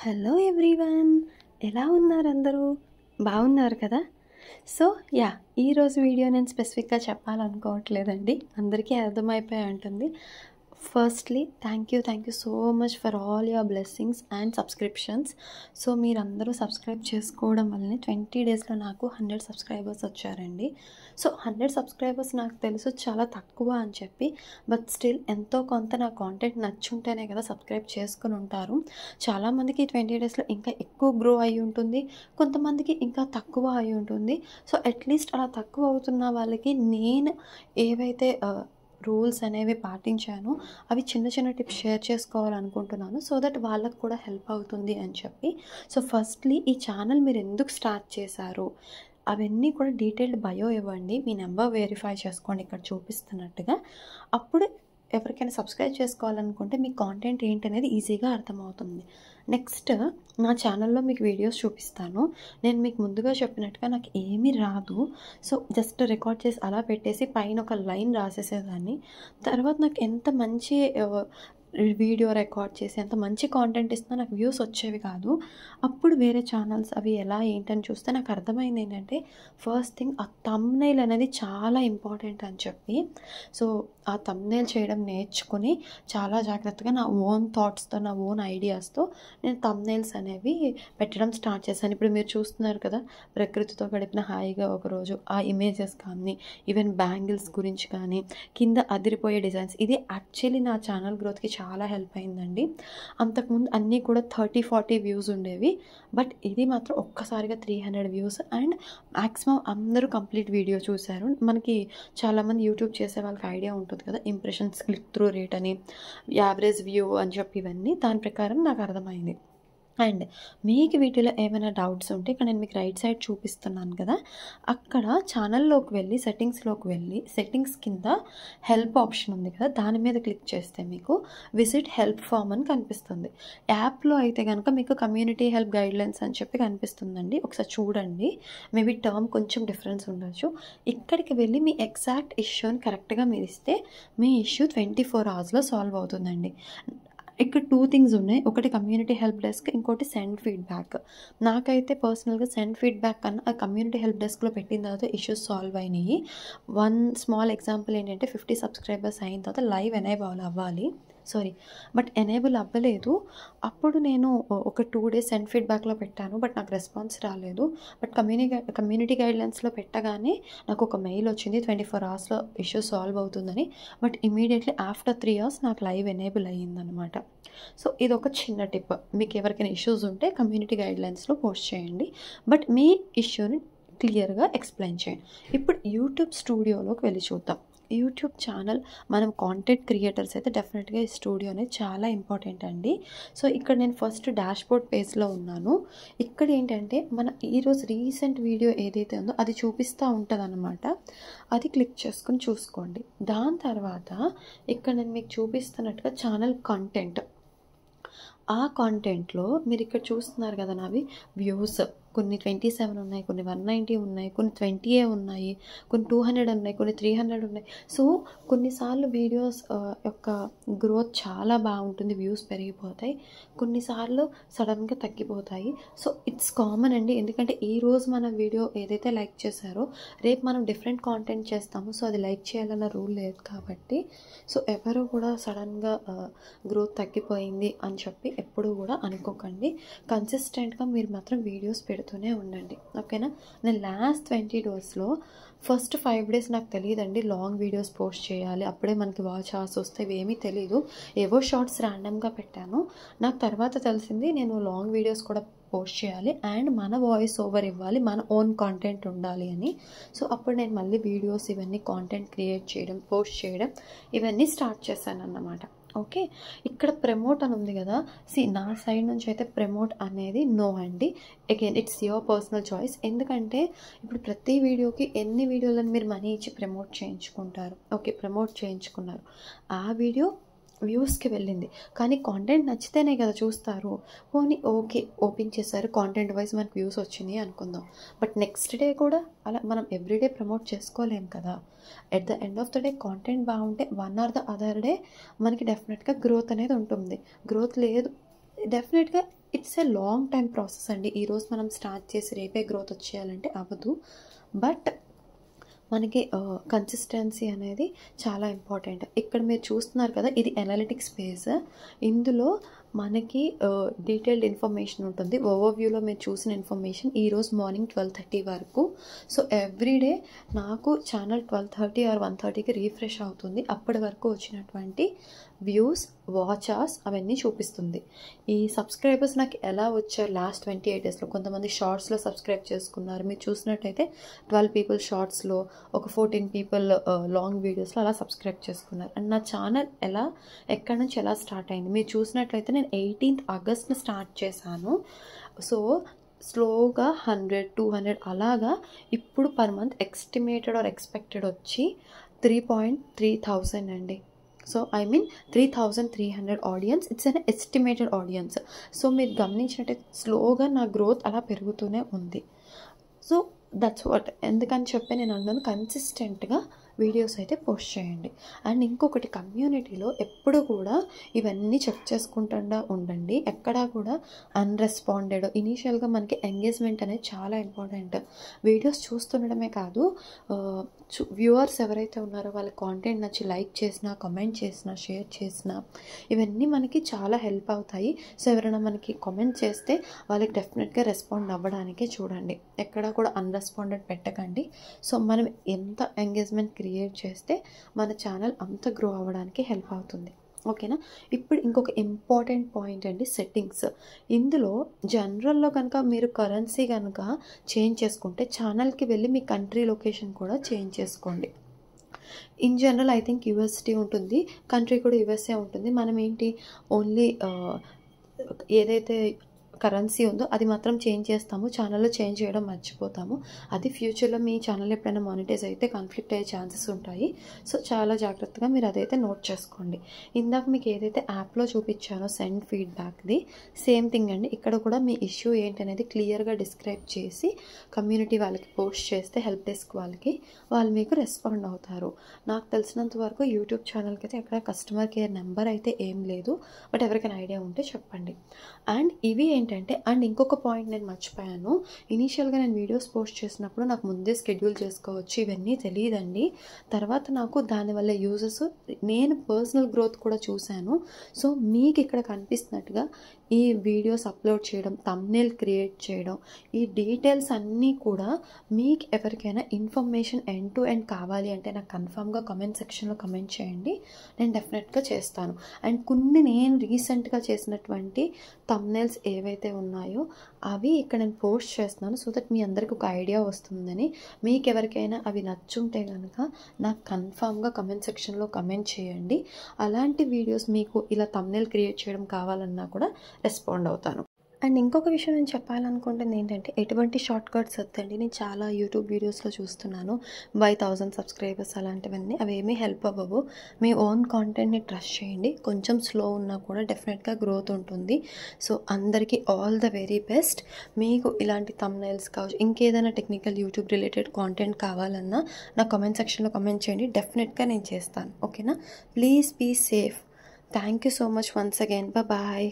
Hello everyone, ఎలా ఉన్నారు అందరూ? బాగున్నారు కదా? సో ఈరోజు వీడియో నేను స్పెసిఫిక్గా చెప్పాలనుకోవట్లేదండి, అందరికీ అర్థమైపోయి ఉంటుంది. Firstly thank you so much for all your blessings and subscriptions. So మీరందరూ సబ్స్క్రైబ్ చేసుకోవడం వల్లనే 20 డేస్లో నాకు 100 సబ్స్క్రైబర్స్ వచ్చారండి. సో 100 సబ్స్క్రైబర్స్ నాకు తెలుసు చాలా తక్కువ అని చెప్పి, బట్ స్టిల్ ఎంతో కొంత నా కాంటెంట్ నచ్చుంటేనే కదా సబ్స్క్రైబ్ చేసుకుని ఉంటారు. చాలామందికి 20 డేస్లో ఇంకా ఎక్కువ గ్రో అయి ఉంటుంది, కొంతమందికి ఇంకా తక్కువ అయి ఉంటుంది. సో అట్లీస్ట్ అలా తక్కువ అవుతున్న వాళ్ళకి నేను ఏవైతే రూల్స్ అనేవి పాటించాను అవి చిన్న చిన్న టిప్స్ షేర్ చేసుకోవాలనుకుంటున్నాను, సో దట్ వాళ్ళకు కూడా హెల్ప్ అవుతుంది అని చెప్పి. సో ఫస్ట్లీ ఈ ఛానల్ మీరు ఎందుకు స్టార్ట్ చేశారు అవన్నీ కూడా డీటెయిల్డ్ బయో ఇవ్వండి, మీ నెంబర్ వెరిఫై చేసుకోండి ఇక్కడ చూపిస్తున్నట్టుగా. అప్పుడు ఎవరికైనా సబ్స్క్రైబ్ చేసుకోవాలనుకుంటే మీ కాంటెంట్ ఏంటనేది ఈజీగా అర్థమవుతుంది. నెక్స్ట్ నా ఛానల్లో మీకు వీడియోస్ చూపిస్తాను. నేను మీకు ముందుగా చెప్పినట్టుగా నాకు ఏమీ రాదు, సో జస్ట్ రికార్డ్ చేసి అలా పెట్టేసి పైన ఒక లైన్ రాసేసేదాన్ని. తర్వాత నాకు ఎంత మంచి వీడియో రికార్డ్ చేసి ఎంత మంచి కాంటెంట్ ఇస్తున్నా నాకు వ్యూస్ వచ్చేవి కాదు. అప్పుడు వేరే ఛానల్స్ అవి ఎలా ఏంటని చూస్తే నాకు అర్థమైంది ఏంటంటే, ఫస్ట్ థింగ్ ఆ థంబ్నెయిల్ అనేది చాలా ఇంపార్టెంట్ అని చెప్పి, సో ఆ థంబ్నెయిల్ చేయడం నేర్చుకుని చాలా జాగ్రత్తగా నా ఓన్ థాట్స్తో నా ఓన్ ఐడియాస్తో నేను థంబ్నెయిల్స్ అనేవి పెట్టడం స్టార్ట్ చేశాను. ఇప్పుడు మీరు చూస్తున్నారు కదా, ప్రకృతితో గడిపిన హాయిగా ఒకరోజు ఆ ఇమేజెస్ కానీ, ఈవెన్ బ్యాంగిల్స్ గురించి కానీ, కింద అదిరిపోయే డిజైన్స్, ఇది యాక్చువల్లీ నా ఛానల్ గ్రోత్కి చాలా హెల్ప్ అయిందండి. అంతకుముందు అన్నీ కూడా 30-40 వ్యూస్ ఉండేవి, బట్ ఇది మాత్రం ఒక్కసారిగా 300 వ్యూస్ అండ్ మ్యాక్సిమం అందరూ కంప్లీట్ వీడియో చూశారు. మనకి చాలామంది యూట్యూబ్ చేసే వాళ్ళకి ఐడియా ఉంటుంది కదా, ఇంప్రెషన్స్, క్లిక్ త్రూ రేట్ అని, యావరేజ్ వ్యూ అని చెప్పి ఇవన్నీ దాని ప్రకారం నాకు అర్థమైంది. అండ్ మీకు వీటిలో ఏమైనా డౌట్స్ ఉంటే ఇక్కడ నేను మీకు రైట్ సైడ్ చూపిస్తున్నాను కదా, అక్కడ ఛానల్లోకి వెళ్ళి సెట్టింగ్స్ కింద హెల్ప్ ఆప్షన్ ఉంది కదా, దాని మీద క్లిక్ చేస్తే మీకు విజిట్ హెల్ప్ ఫామ్ అని కనిపిస్తుంది. యాప్లో అయితే కనుక మీకు కమ్యూనిటీ హెల్ప్ గైడ్లైన్స్ అని చెప్పి కనిపిస్తుందండి, ఒకసారి చూడండి. మేబీ టర్మ్ కొంచెం డిఫరెన్స్ ఉండొచ్చు. ఇక్కడికి వెళ్ళి మీ ఎగ్జాక్ట్ ఇష్యూని కరెక్ట్గా మీరు ఇస్తే మీ ఇష్యూ 24 అవర్స్లో సాల్వ్ అవుతుందండి. ఇక్కడ 2 థింగ్స్ ఉన్నాయి, ఒకటి కమ్యూనిటీ హెల్ప్ డెస్క్, ఇంకోటి సెండ్ ఫీడ్బ్యాక్. నాకైతే పర్సనల్గా సెండ్ ఫీడ్బ్యాక్ కన్నా ఆ కమ్యూనిటీ హెల్ప్ డెస్క్లో పెట్టిన తర్వాత ఇష్యూస్ సాల్వ్ అయినాయి. వన్ స్మాల్ ఎగ్జాంపుల్ ఏంటంటే, 50 సబ్స్క్రైబర్స్ అయిన తర్వాత లైవ్ ఎనేబుల్ అవ్వలేదు. అప్పుడు నేను ఒక 2 డేస్ సెండ్ ఫీడ్బ్యాక్లో పెట్టాను, బట్ నాకు రెస్పాన్స్ రాలేదు. బట్ కమ్యూనిటీ గైడ్లైన్స్లో పెట్టగానే నాకు ఒక మెయిల్ వచ్చింది 24 అవర్స్లో ఇష్యూ సాల్వ్ అవుతుందని. బట్ ఇమీడియట్లీ ఆఫ్టర్ 3 అవర్స్ నాకు లైవ్ ఎనేబుల్ అయ్యిందనమాట. సో ఇది ఒక చిన్న టిప్, మీకు ఎవరికైనా ఇష్యూస్ ఉంటే కమ్యూనిటీ గైడ్లైన్స్లో పోస్ట్ చేయండి, బట్ మీ ఇష్యూని క్లియర్గా ఎక్స్ప్లెయిన్ చేయండి. ఇప్పుడు యూట్యూబ్ స్టూడియోలోకి వెళ్ళి చూద్దాం. యూట్యూబ్ ఛానల్ మనం కాంటెంట్ క్రియేటర్స్ అయితే డెఫినెట్గా ఈ స్టూడియో అనేది చాలా ఇంపార్టెంట్ అండి. సో ఇక్కడ నేను ఫస్ట్ డాష్బోర్డ్ పేజ్లో ఉన్నాను. ఇక్కడ ఏంటంటే మన ఈరోజు రీసెంట్ వీడియో ఏదైతే ఉందో అది చూపిస్తూ ఉంటుంది అన్నమాట, అది క్లిక్ చేసుకుని చూసుకోండి. దాని తర్వాత ఇక్కడ నేను మీకు చూపిస్తున్నట్టుగా ఛానల్ కంటెంట్, ఆ కాంటెంట్లో మీరు ఇక్కడ చూస్తున్నారు కదా, నావి వ్యూస్ కొన్ని 27 ఉన్నాయి, కొన్ని 190 ఉన్నాయి, కొన్ని 20 ఉన్నాయి, కొన్ని 200 ఉన్నాయి, కొన్ని 300 ఉన్నాయి. సో కొన్నిసార్లు వీడియోస్ యొక్క గ్రోత్ చాలా బాగుంటుంది, వ్యూస్ పెరిగిపోతాయి, కొన్నిసార్లు సడన్గా తగ్గిపోతాయి. సో ఇట్స్ కామన్ అండి, ఎందుకంటే ఈరోజు మన వీడియో ఏదైతే లైక్ చేశారో రేపు మనం డిఫరెంట్ కాంటెంట్ చేస్తాము, సో అది లైక్ చేయాలన్న రూల్ లేదు కాబట్టి. సో ఎవరు కూడా సడన్గా గ్రోత్ తగ్గిపోయింది అని చెప్పి ఎప్పుడూ కూడా అనుకోకండి. కన్సిస్టెంట్గా మీరు మాత్రం వీడియోస్ పెడుతూనే ఉండండి, ఓకేనా. నేను లాస్ట్ 20 డేస్లో ఫస్ట్ 5 డేస్ నాకు తెలియదండి లాంగ్ వీడియోస్ పోస్ట్ చేయాలి, అప్పుడే మనకి వాచ్ అవర్స్ వస్తాయి, ఏమీ తెలీదు. ఏవో షార్ట్స్ ర్యాండమ్గా పెట్టాను. నాకు తర్వాత తెలిసింది నేను లాంగ్ వీడియోస్ కూడా పోస్ట్ చేయాలి అండ్ మన వాయిస్ ఓవర్ ఇవ్వాలి, మన ఓన్ కాంటెంట్ ఉండాలి అని. సో అప్పుడు నేను మళ్ళీ వీడియోస్ ఇవన్నీ కాంటెంట్ క్రియేట్ చేయడం, పోస్ట్ చేయడం ఇవన్నీ స్టార్ట్ చేశాను అన్నమాట. ఓకే, ఇక్కడ ప్రమోట్ అని ఉంది కదా, నా సైడ్ నుంచి అయితే ప్రమోట్ అనేది నో అండి. Again it's your personal choice, ఎందుకంటే ఇప్పుడు ప్రతి వీడియోకి ఎన్ని వీడియోలను మీరు మనీ ఇచ్చి ప్రమోట్ చేయించుకుంటారు. ఓకే, ప్రమోట్ చేయించుకున్నారు, ఆ వీడియో వ్యూస్కి వెళ్ళింది, కానీ కాంటెంట్ నచ్చితేనే కదా చూస్తారు. పోనీ ఓకే, ఓపెన్ చేశారు, కాంటెంట్ వైజ్ మనకు వ్యూస్ వచ్చింది అనుకుందాం, బట్ నెక్స్ట్ డే కూడా అలా మనం ఎవ్రీడే ప్రమోట్ చేసుకోలేం కదా. At the end of the day content బాగుంటే one or the other day మనకి డెఫినెట్గా గ్రోత్ అనేది ఉంటుంది. గ్రోత్ లేదు, డెఫినెట్గా it's a long time process అండి. ఈరోజు మనం స్టార్ట్ చేసి రేపే గ్రోత్ వచ్చేయాలంటే అవ్వదు. బట్ మనకి కన్సిస్టెన్సీ అనేది చాలా ఇంపార్టెంట్. ఇక్కడ మీరు చూస్తున్నారు కదా, ఇది అనలిటిక్స్ పేజ్. ఇందులో మనకి డీటెయిల్డ్ ఇన్ఫర్మేషన్ ఉంటుంది. ఓవర్వ్యూలో మీరు చూసిన ఇన్ఫర్మేషన్ ఈరోజు మార్నింగ్ 12:30 వరకు. సో ఎవ్రీడే నాకు ఛానల్ 12:30 ఆర్ 1:30కి రీఫ్రెష్ అవుతుంది. అప్పటి వరకు వచ్చినటువంటి వ్యూస్, వాచర్స్ అవన్నీ చూపిస్తుంది. ఈ సబ్స్క్రైబర్స్ నాకు ఎలా వచ్చారు లాస్ట్ 28 డేస్లో, కొంతమంది షార్ట్స్లో సబ్స్క్రైబ్ చేసుకున్నారు. మీరు చూసినట్టయితే 12 పీపుల్ షార్ట్స్లో, ఒక 14 పీపుల్ లాంగ్ వీడియోస్లో అలా సబ్స్క్రైబ్ చేసుకున్నారు. అండ్ నా ఛానల్ ఎక్కడి నుంచి ఎలా స్టార్ట్ అయింది మీరు చూసినట్లయితే నేను 18th ఆగస్ట్ని స్టార్ట్ చేశాను. సో స్లోగా 100-200 అలాగా ఇప్పుడు per month estimated or expected వచ్చి 3,300 అండి. So I mean 3,300 audience. It's an estimated audience. So మీరు గమనించినట్టయితే స్లోగా నా గ్రోత్ అలా పెరుగుతూనే ఉంది. So that's what. ఎందుకని చెప్పి నేను అన్నాను, కన్సిస్టెంట్గా వీడియోస్ అయితే పోస్ట్ చేయండి. అండ్ ఇంకొకటి, కమ్యూనిటీలో ఎప్పుడు కూడా ఇవన్నీ చెక్ చేసుకుంటా ఉండండి. ఎక్కడా కూడా అన్రెస్పాండెడ్, ఇనీషియల్గా మనకి ఎంగేజ్మెంట్ అనేది చాలా ఇంపార్టెంట్. వీడియోస్ చూస్తుండడమే కాదు, వ్యూవర్స్ ఎవరైతే ఉన్నారో వాళ్ళ కాంటెంట్ నచ్చి లైక్ చేసినా, కమెంట్ చేసినా, షేర్ చేసినా ఇవన్నీ మనకి చాలా హెల్ప్ అవుతాయి. సో ఎవరైనా మనకి కామెంట్ చేస్తే వాళ్ళకి డెఫినెట్గా రెస్పాండ్ అవ్వడానికే చూడండి. ఎక్కడా కూడా అన్రెస్పాండెడ్ పెట్టకండి. సో మనం ఎంత ఎంగేజ్మెంట్ క్రియేట్ చేస్తే మన ఛానల్ అంత గ్రో అవ్వడానికి హెల్ప్ అవుతుంది. ఓకేనా. ఇప్పుడు ఇంకొక ఇంపార్టెంట్ పాయింట్ అండి, సెట్టింగ్స్. ఇందులో జనరల్లో కనుక మీరు కరెన్సీ కనుక చేంజ్ చేసుకుంటే ఛానల్కి వెళ్ళి మీ కంట్రీ లొకేషన్ కూడా చేంజ్ చేసుకోండి. In general I think UST ఉంటుంది, కంట్రీ కూడా యూఎస్ఏ ఉంటుంది. మనం ఏంటి ఓన్లీ ఏదైతే కరెన్సీ ఉందో అది మాత్రం చేంజ్ చేస్తాము, ఛానల్లో చేంజ్ చేయడం మర్చిపోతాము. అది ఫ్యూచర్లో మీ ఛానల్ ఎప్పుడైనా మానిటైజ్ అయితే కాన్ఫ్లిక్ట్ అయ్యే ఛాన్సెస్ ఉంటాయి. సో చాలా జాగ్రత్తగా మీరు అదైతే నోట్ చేసుకోండి. ఇందాక మీకు ఏదైతే యాప్లో చూపించానో సెండ్ ఫీడ్బ్యాక్ది సేమ్ థింగ్ అండి. ఇక్కడ కూడా మీ ఇష్యూ ఏంటనేది క్లియర్గా డిస్క్రైబ్ చేసి కమ్యూనిటీ వాళ్ళకి పోస్ట్ చేస్తే, హెల్ప్ డెస్క్ వాళ్ళకి, వాళ్ళు మీకు రెస్పాండ్ అవుతారు. నాకు తెలిసినంత వరకు యూట్యూబ్ ఛానల్కి అయితే ఎక్కడ కస్టమర్ కేర్ నెంబర్ అయితే ఏం లేదు. బట్ ఎవరికైనా ఐడియా ఉంటే చెప్పండి. అండ్ ఇవి అండ్ ఇంకొక పాయింట్ నేను మర్చిపోయాను. ఇనీషియల్గా నేను వీడియోస్ పోస్ట్ చేసినప్పుడు నాకు ముందే షెడ్యూల్ చేసుకోవచ్చు, ఇవన్నీ తెలియదండి. తర్వాత నాకు దానివల్ల యూజెస్, నేను పర్సనల్ గ్రోత్ కూడా చూశాను. సో మీకు ఇక్కడ కనిపిస్తున్నట్టుగా ఈ వీడియోస్ అప్లోడ్ చేయడం, థంబ్నెయిల్ క్రియేట్ చేయడం, ఈ డీటెయిల్స్ అన్నీ కూడా మీకు ఎవరికైనా ఇన్ఫర్మేషన్ ఎండ్ టు ఎండ్ కావాలి అంటే నాకు కన్ఫామ్గా కామెంట్ సెక్షన్లో కమెంట్ చేయండి, నేను డెఫినెట్గా చేస్తాను. అండ్ కొన్ని నేను రీసెంట్గా చేసినటువంటి థంబ్నెయిల్స్ ఏవైతే ఉన్నాయో అవి ఇక్కడ నేను పోస్ట్ చేస్తున్నాను. సో దట్ మీ అందరికి ఒక ఐడియా వస్తుందని. మీకు ఎవరికైనా అవి నచ్చుంటే కనుక నాకు కన్ఫామ్గా కమెంట్ సెక్షన్లో కమెంట్ చేయండి. అలాంటి వీడియోస్ మీకు ఇలా థంబ్నెయిల్ క్రియేట్ చేయడం కావాలన్నా కూడా రెస్పాండ్ అవుతాను. అండ్ ఇంకొక విషయం నేను చెప్పాలనుకుంటుంది ఏంటంటే, ఎటువంటి షార్ట్ కట్స్ వద్దండి. నేను చాలా యూట్యూబ్ వీడియోస్లో చూస్తున్నాను, బై 1000 సబ్స్క్రైబర్స్ అలాంటివన్నీ, అవి ఏమీ హెల్ప్ అవ్వవు. మీ ఓన్ కాంటెంట్ని ట్రస్ట్ చేయండి. కొంచెం స్లో ఉన్నా కూడా డెఫినెట్గా గ్రోత్ ఉంటుంది. సో అందరికీ ఆల్ ద వెరీ బెస్ట్. మీకు ఇలాంటి థంబ్నెయిల్స్ కావచ్చు, ఇంకేదైనా టెక్నికల్ యూట్యూబ్ రిలేటెడ్ కాంటెంట్ కావాలన్నా నా కామెంట్ సెక్షన్లో కామెంట్ చేయండి, డెఫినెట్గా నేను చేస్తాను. ఓకేనా. Please be safe. Thank you so much once again. Bye.